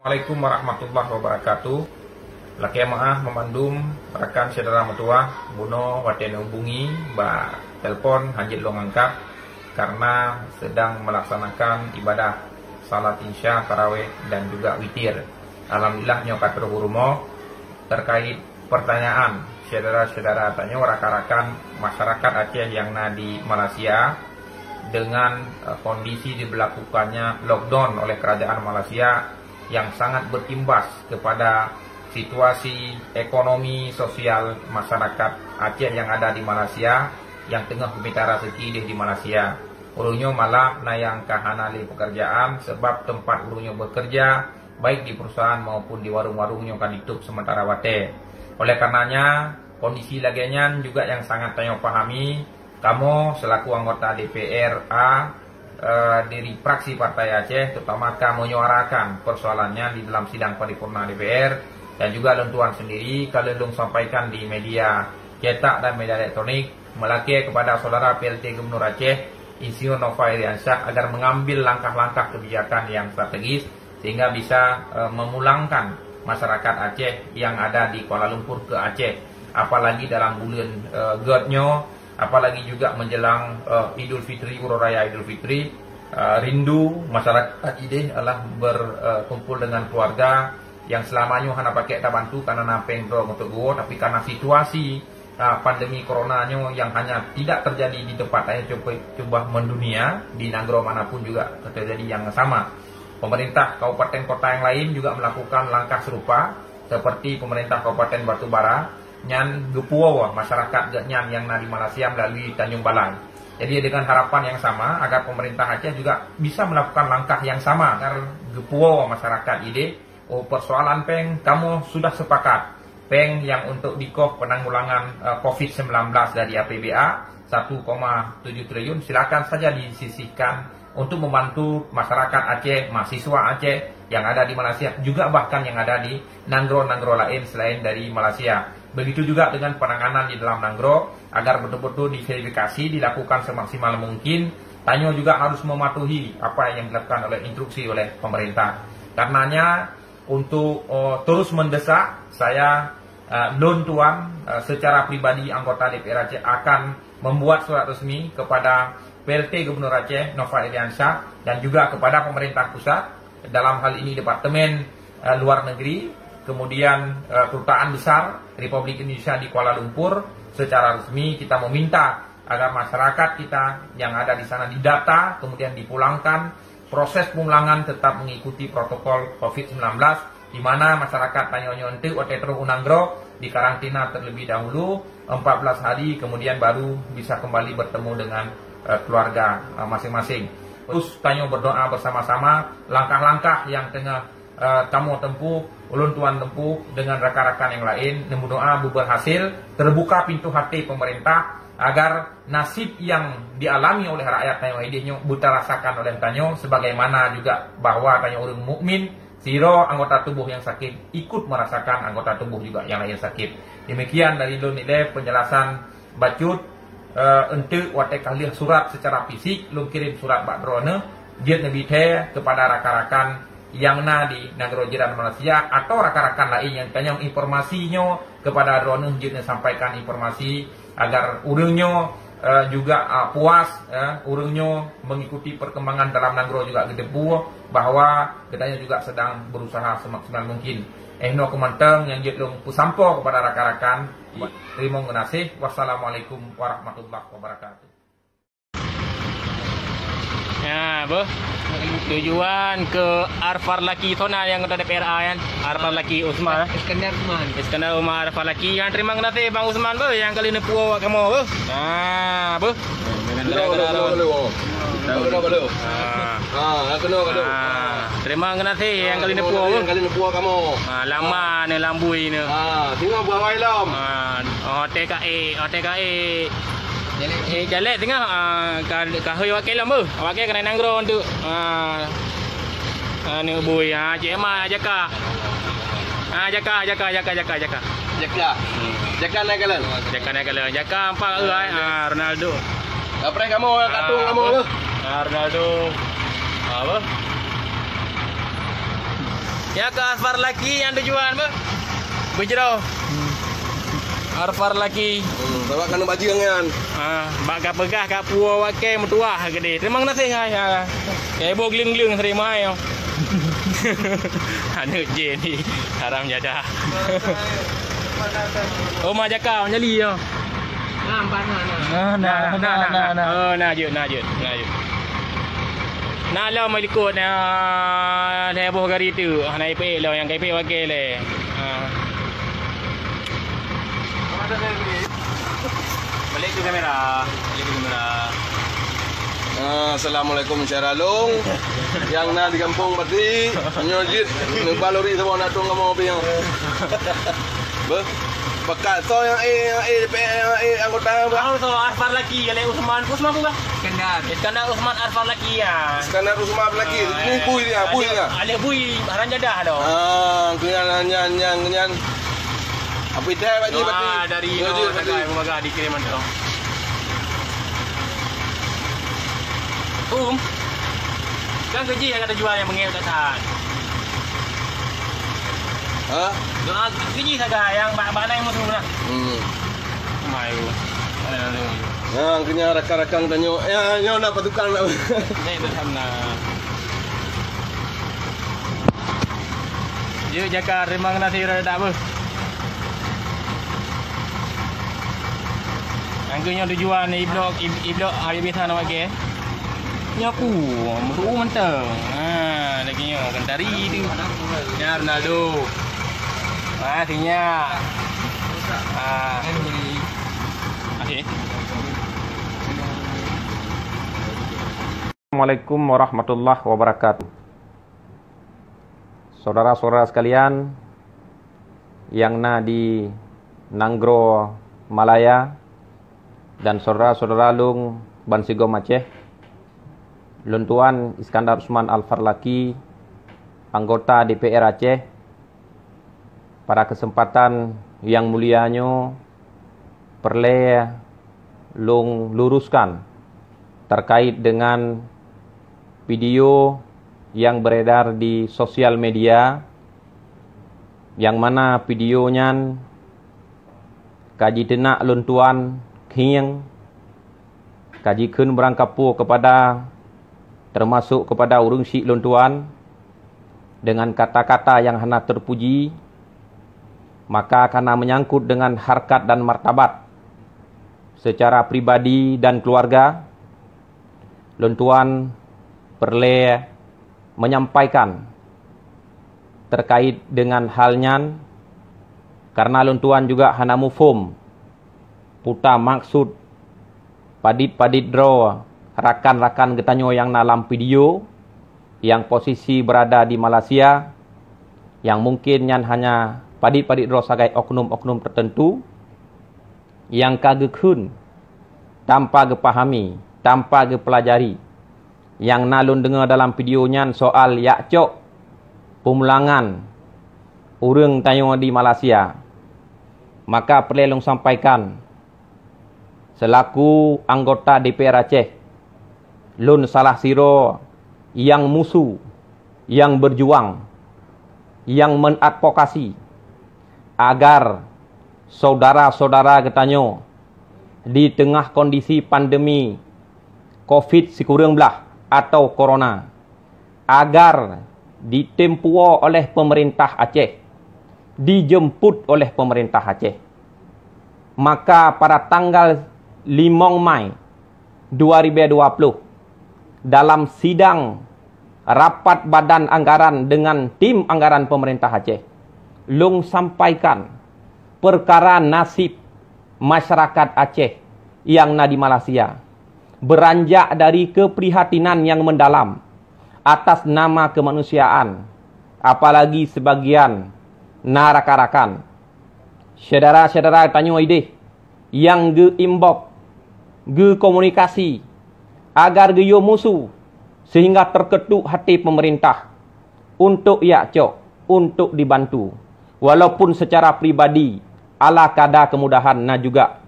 Assalamualaikum warahmatullahi wabarakatuh. Laki maah memandum rekan saudara metua buno waten hubungi ba telepon hanjit long angkat karena sedang melaksanakan ibadah salat isya, tarawih dan juga witir. Alhamdulillah nyokat rumo terkait pertanyaan saudara-saudara tanya rakan-rakan masyarakat Aceh yang di Malaysia dengan kondisi diberlakukannya lockdown oleh kerajaan Malaysia yang sangat berimbas kepada situasi ekonomi sosial masyarakat Aceh yang ada di Malaysia yang tengah meminta rezeki di Malaysia. Urungnya malah nayang kahanali pekerjaan sebab tempat urungnya bekerja baik di perusahaan maupun di warung-warungnya kan ditutup sementara wate. Oleh karenanya kondisi laginya juga yang sangat tanya pahami. Kamu selaku anggota DPR dari fraksi Partai Aceh terutama kamu menyuarakan persoalannya di dalam sidang paripurna DPR dan juga lentuan sendiri kalau sampaikan di media cetak dan media elektronik melaki kepada saudara PLT Gubernur Aceh Insinyur Nova Iriansyah agar mengambil langkah-langkah kebijakan yang strategis sehingga bisa memulangkan masyarakat Aceh yang ada di Kuala Lumpur ke Aceh, apalagi dalam bulan Godnyo, apalagi juga menjelang Idul Fitri, Uro Raya Idul Fitri. Rindu masyarakat ini adalah berkumpul dengan keluarga yang selamanya hanya pakai tak bantu karena napeng untuk gua, tapi karena situasi pandemi coronanya yang hanya tidak terjadi di tempat saya coba mendunia di negara manapun juga terjadi yang sama. Pemerintah kabupaten kota yang lain juga melakukan langkah serupa seperti pemerintah Kabupaten Batubara nyan gepuwa masyarakat nyan yang di Malaysia melalui Tanjung Balai. Jadi dengan harapan yang sama agar pemerintah Aceh juga bisa melakukan langkah yang sama agar gepuwa masyarakat ide persoalan peng kamu sudah sepakat peng yang untuk dikoh penanggulangan COVID-19 dari APBA 1,7 triliun silakan saja disisihkan untuk membantu masyarakat Aceh, mahasiswa Aceh yang ada di Malaysia juga bahkan yang ada di nanggro-nanggro lain selain dari Malaysia. Begitu juga dengan penanganan di dalam nanggro agar betul-betul diverifikasi dilakukan semaksimal mungkin. Tanyo juga harus mematuhi apa yang dilakukan oleh instruksi oleh pemerintah. Karenanya untuk terus mendesak saya Don Tuan secara pribadi anggota DPR Aceh akan membuat surat resmi kepada PLT Gubernur Aceh Nova Iriansyah dan juga kepada pemerintah pusat dalam hal ini Departemen Luar Negeri, kemudian Kedutaan Besar Republik Indonesia di Kuala Lumpur. Secara resmi kita meminta agar masyarakat kita yang ada di sana didata kemudian dipulangkan. Proses pemulangan tetap mengikuti protokol COVID-19 di mana masyarakat tanyonyo ente terus unanggro di karantina terlebih dahulu 14 hari kemudian baru bisa kembali bertemu dengan keluarga masing-masing. Terus tanyo berdoa bersama-sama langkah-langkah yang tengah kamu tempuh, ulun tuan tempuh dengan rekan-rekan yang lain, nemu doa berhasil, terbuka pintu hati pemerintah agar nasib yang dialami oleh rakyat tanyo idihnya buta rasakan oleh tanyo sebagaimana juga bahwa tanyo orang mukmin siro anggota tubuh yang sakit ikut merasakan anggota tubuh juga yang lain sakit. Demikian dari ulun ile penjelasan bacut ente wate kali surat secara fisik lu kirim surat bak drone dia nabi teh kepada rakan-rakan yang di negara jiran Malaysia atau rakan-rakan lain yang tanya informasinya kepada drone dia sampaikan informasi agar urungnya juga puas urungnya mengikuti perkembangan dalam negara juga gedebu bahwa katanya juga sedang berusaha semaksimal mungkin. No kemanteng yang jelung pusampo kepada rakan-rakan. Terima kasih. Wassalamualaikum warahmatullahi wabarakatuh. Ya, tujuan ke Arfar Laki Tona yang kata DPRA kan. Arfar Laki Usman. Iskandar Umar Arfar Laki. Yang terima kasih Bang Usman yang kali ini puas kamu Nah, terima kasih yang kali ini puas kamu. Lama ni lambui ni. Tengok buah lam. OTKE. Jalan tengah kahoi wakil lambu. Wakil kena nanggro untuk ni bui cik Emma jaka. Jaka. Jaka naik jalan. Jaka empat Ronaldo. Apa kamu katung kamu Ronaldo. Apa? Ya ke Arfar laki yang tujuan ber. Berjerau. Arfar laki. Bawa kena baju kan. Bak pegah kat puau wakai mutuah gede. Terima kasih ya. Kayak bo gling-gling terima yo. Anu je ni. Haram jadah. Oh majakau nyali yo. Nampak nah. Nah je. Nah lo mai ikut heboh gari tu. Naik pe lo yang kai pe wakai le. Balik ke kamera. Assalamualaikum Syaralung. Yang na di kampung berarti nyojit balori semua nak tunggu mau piang. Bekat so yang anggota Bang so Arfar laki Ale Usman pun bah. Iskandar Usman Arfar laki ya. Iskandar Usman laki. Ni bui dia. Ale bui baran jadah lo. Kenyan. Apa itu bagi dari Nagai Umaga dikiriman tu. Kan kerja yang kata jual yang mengel kat tahan. Kerja saja yang bak-bak yang musuh nak. Mayu. Kena rakan-rakan tanya. Ya nak patukang nak. Saya dah nak. Dia jaga remang nasi rada apa? Angkanya tujuan iblok hari biasa nak pakai. Nyapu, meru mentang. Laginya kentari tu. Ya Ronaldo. Sinya. Okey. Assalamualaikum warahmatullahi wabarakatuh. Saudara-saudara sekalian yang di Nanggro Malaya dan saudara-saudara lung Bansigom Aceh, Luntuan Iskandar Usman Arfar laki, anggota DPR Aceh, pada kesempatan yang mulianya perlu luruskan terkait dengan video yang beredar di sosial media, yang mana videonya kaji tenak luntuan kieng kaji kun berangkapu kepada termasuk kepada urung syik luntuan dengan kata-kata yang hana terpuji, maka karena menyangkut dengan harkat dan martabat secara pribadi dan keluarga, luntuan perlu menyampaikan terkait dengan halnya, karena luntuan juga hana mufum puta maksud padit-padit draw rakan-rakan getanyo yang dalam video yang posisi berada di Malaysia, yang mungkin yang hanya padit-padit draw sebagai oknum-oknum tertentu yang kagekun tanpa gepahami, tanpa gepelajari, yang nalun dengar dalam videonya soal yakcok pemulangan urang tayo di Malaysia, maka perlu sampaikan selaku anggota DPR Aceh, lun salah siro yang musuh, yang berjuang, yang menadvokasi agar saudara-saudara getanyo di tengah kondisi pandemi COVID-19 atau corona, agar ditempuo oleh pemerintah Aceh, dijemput oleh pemerintah Aceh. Maka pada tanggal 5 Mai 2020 dalam sidang rapat badan anggaran dengan tim anggaran pemerintah Aceh, Long sampaikan perkara nasib masyarakat Aceh yang di Malaysia beranjak dari keprihatinan yang mendalam atas nama kemanusiaan, apalagi sebagian naraka-rakan saudara-saudara tanyo ide yang geimbok komunikasi agar geyo musuh sehingga terketuk hati pemerintah untuk yakcok, untuk dibantu, walaupun secara pribadi ala kada kemudahan na juga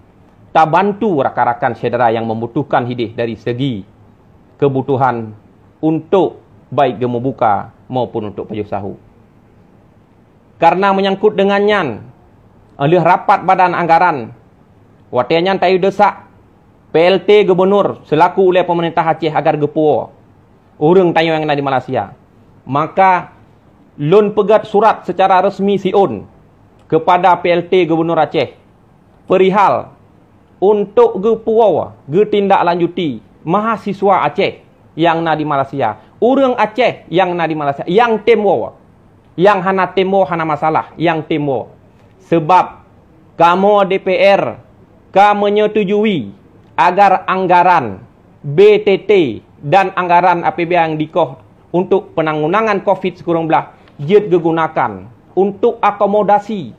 tak bantu rakan-rakan saudara yang membutuhkan hidih dari segi kebutuhan untuk baik gemu buka maupun untuk payuh sahu. karena menyangkut dengannya oleh rapat badan anggaran watiannya tayu desak PLT gubernur selaku oleh pemerintah Aceh agar gepuo urang tayo yang ada di Malaysia. Maka lun pegat surat secara resmi siun kepada PLT gubernur Aceh perihal untuk gepuo tindak lanjuti mahasiswa Aceh yang na di Malaysia, urang Aceh yang na di Malaysia, yang temo, yang hana temo hana masalah, yang temo. Sebab kamu DPR kamu menyetujui agar anggaran BTT dan anggaran APBN yang dikoh untuk penanggulangan COVID-19 jid digunakan untuk akomodasi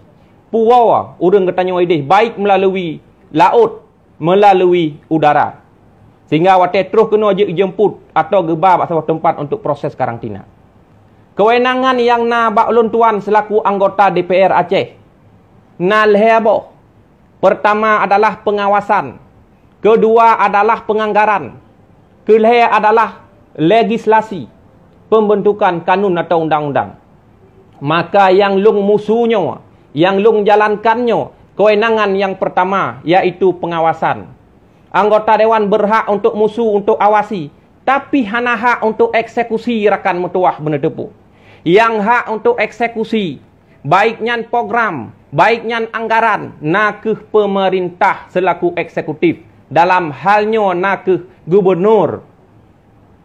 puawa urang getanyo ideh baik melalui laut, melalui udara. Sehingga wate terus kena jemput atau gebab atau tempat untuk proses karantina. Kewenangan yang na bak ulun tuan selaku anggota DPR Aceh. Nalhebo. Pertama adalah pengawasan. Kedua adalah penganggaran. Kelihatan adalah legislasi. Pembentukan kanun atau undang-undang. Maka yang lung musuhnya, yang lung jalankannya, kewenangan yang pertama yaitu pengawasan. Anggota dewan berhak untuk musuh, untuk awasi. Tapi hana hak untuk eksekusi rakan mutuah benedepu. Yang hak untuk eksekusi, baiknya program, baiknya anggaran, nakeh pemerintah selaku eksekutif. Dalam halnya nakeh gubernur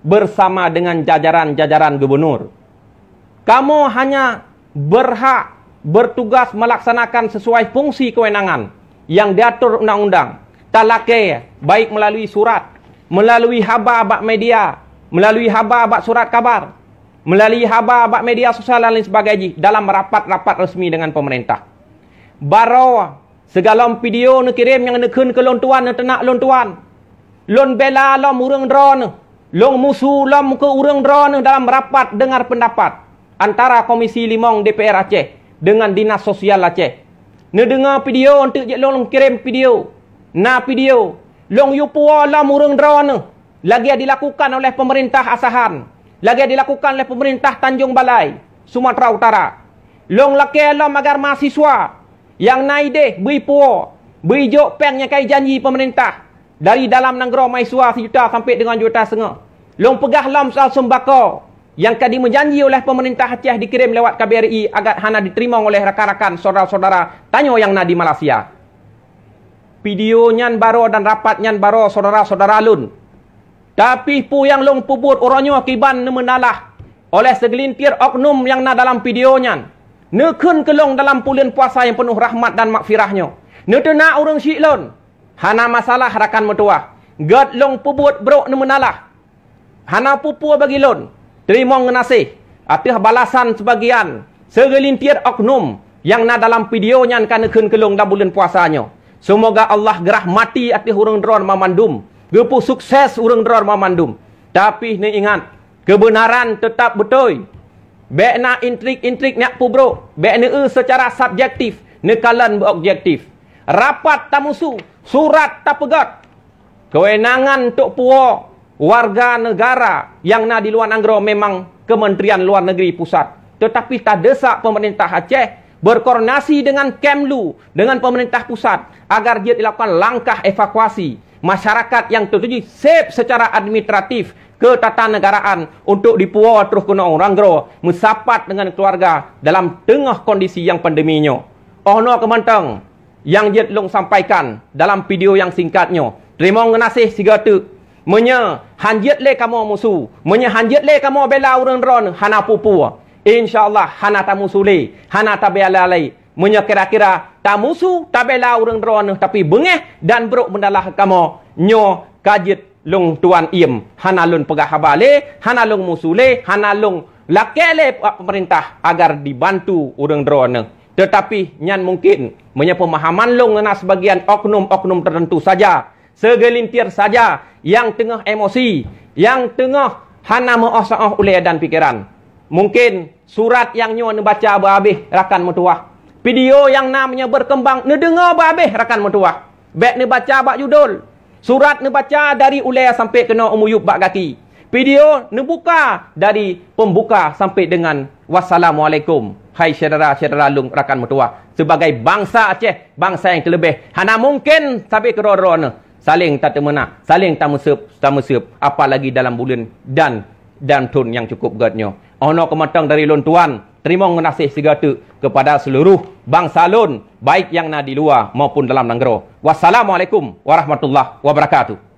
bersama dengan jajaran-jajaran gubernur. Kamu hanya berhak bertugas melaksanakan sesuai fungsi kewenangan yang diatur undang-undang. Talake, baik melalui surat, melalui haba bak media, melalui haba bak surat kabar, melalui haba bak media sosial dan lain sebagainya dalam rapat-rapat resmi dengan pemerintah. Baro segala video nak kirim yang nak ke lon tuan, nak tenak lon tuan. Lon bela lom urang dron, lon musuh lom ke urang dron dalam rapat dengar pendapat antara Komisi 5 DPR Aceh dengan Dinas Sosial Aceh. Nak dengar video untuk je lon kirim video. Na video long yupuo lam urang drone lagi dilakukan oleh pemerintah Asahan, lagi dilakukan oleh pemerintah Tanjung Balai, Sumatera Utara. Long laki lam agar mahasiswa yang naide beri puo, beri jok pen yang kai janji pemerintah dari dalam negara mahasiswa 1 juta sampai dengan 1,5 juta. Long pegah lam soal sembako yang kadi menjanji oleh pemerintah Aceh dikirim lewat KBRI agar hana diterima oleh rakan-rakan saudara-saudara tanyo yang na di Malaysia. Video nyan baro dan rapat nyan baro saudara-saudara lun. Tapi pu yang long pubut orangnya akiban menalah oleh segelintir oknum yang na dalam video nyan. Nekun kelong dalam bulan puasa yang penuh rahmat dan makfirahnya. Netena orang syik lun. Hana masalah rakan metuah. Gad long pubut bro menalah. Hana pupu bagi lun. Terima ngenasih. Atih balasan sebagian segelintir oknum yang na dalam video nyan kan nekun kelong dalam bulan puasanya. Semoga Allah gerah mati atih urang dron mamandum. Gepu sukses urang dron mamandum. Tapi ni ingat, kebenaran tetap betul. Bek na intrik-intrik nak pu bro. Bek ne secara subjektif, nekalan berobjektif. Rapat tamusu, surat tak pegat. Kewenangan untuk puo warga negara yang na di luar negara memang Kementerian Luar Negeri Pusat. Tetapi tak desak pemerintah Aceh berkoordinasi dengan Kemlu, dengan pemerintah pusat agar dia dilakukan langkah evakuasi masyarakat yang tertuju safe secara administratif ke tatanegaraan untuk dipuo terus kena orang gro mesapat dengan keluarga dalam tengah kondisi yang pandeminya. Ono kementang yang dia long sampaikan dalam video yang singkatnya. Terima ngenasih sigatu. Menya hanjit le kamu musuh, menya hanjit le kamu bela urang dron hana pupu. InsyaAllah hana tamusuli, hana tabelalai. Menya kira-kira tamusu tabela urang drone tapi bengeh dan beruk mendalah kamu nyo kajit lung tuan iem. Hana lun pegah habale, hana lung musule, hana lung lakele pemerintah agar dibantu urang drone. Tetapi nyan mungkin menya pemahaman lung na sebagian oknum-oknum tertentu saja, segelintir saja yang tengah emosi, yang tengah hana meosah oleh dan pikiran. Mungkin surat yang nyo baca berhabis rakan metuah. Video yang namanya berkembang dengar berhabis rakan metuah. Bek ne baca bak judul. Surat ne baca dari ulai sampai kena umuyub bak kaki. Video ne buka dari pembuka sampai dengan wassalamualaikum. hai saudara-saudara lung rakan mertua, sebagai bangsa Aceh, bangsa yang terlebih, hana mungkin sampai ke roro saling tak temena, saling tamusep, apalagi dalam bulan dan tun yang cukup gadnya. Ono kematang dari lun tuan, terima kasih segala kepada seluruh bangsa lun, baik yang di luar maupun dalam negara. Wassalamualaikum warahmatullahi wabarakatuh.